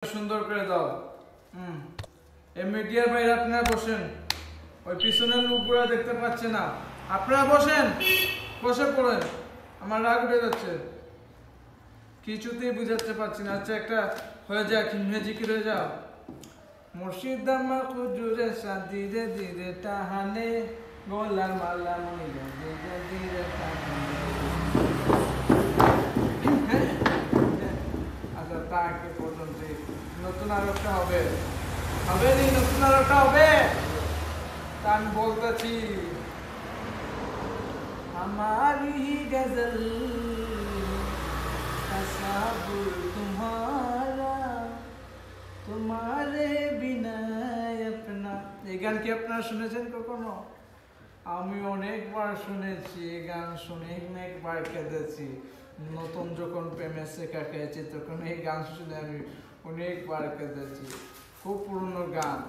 সুন্দর করে দাও। এই মিডিয়ার বাইরে আপনারা বসেন, ওই পিছনের লোকগুলো দেখতে পাচ্ছে না। আপনারা বসেন, বসে পড়েন। আমার রাগ উঠে যাচ্ছে, কিছুতেই বুঝাতে পারছি না। আচ্ছা একটা হয়ে যাক, ইংরেজি কি হয়ে যাও। মুর্শিদ আমার খুজুরে ধীরে ধীরে টাহানে, গোলার মালা মনিরে ধীরে ধীরে টাহানে। আচ্ছা তাকে পর্যন্ত নতুন আর একটা হবে, হবে নি? নতুন আর একটা হবে, তা আমি বলতেছি। हमारी गजल तस्वुर तुम्हारा, तुम्हारे बिना अपना। এই গান কি আপনারা শুনেছেন কখনো? আমি অনেকবার শুনেছি এই গান, শুনে অনেকবার কেঁদেছি। নতুন যখন প্রেমে শেখা খেয়েছি তখন এই গান শুনে আমি অনেকবার কেঁদেছি। খুব পুরনো গান,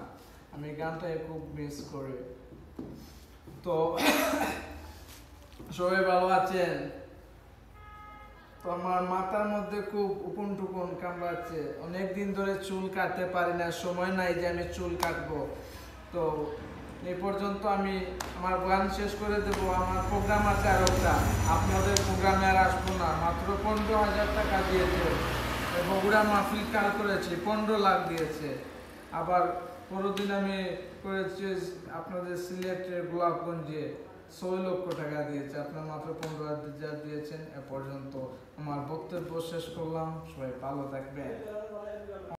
আমি গানটাকে খুব মিস করি। তো সবাই ভালো আছেন তো? আমার মাথার মধ্যে খুব উকুন টুকুন কামড়াচ্ছে, অনেকদিন ধরে চুল কাটতে পারি না, সময় নাই যে আমি চুল কাটবো। তো এই পর্যন্ত আমি আমার গান শেষ করে দেবো। আমার প্রোগ্রাম আছে আর একটা, আপনাদের প্রোগ্রামে আর আসবো না। মাত্র 15,000 টাকা দিয়েছে, বগুড়া মাহফিল কাল করেছি, 15 লাখ দিয়েছে। আবার পরের দিন আমি করেছি আপনাদের সিলেটের গোলাপগঞ্জে, 6 লক্ষ টাকা দিয়েছে। আপনার মাত্র 15,000 দিয়েছেন। এ পর্যন্ত আমার বক্তব্য শেষ করলাম। সবাই ভালো থাকবেন।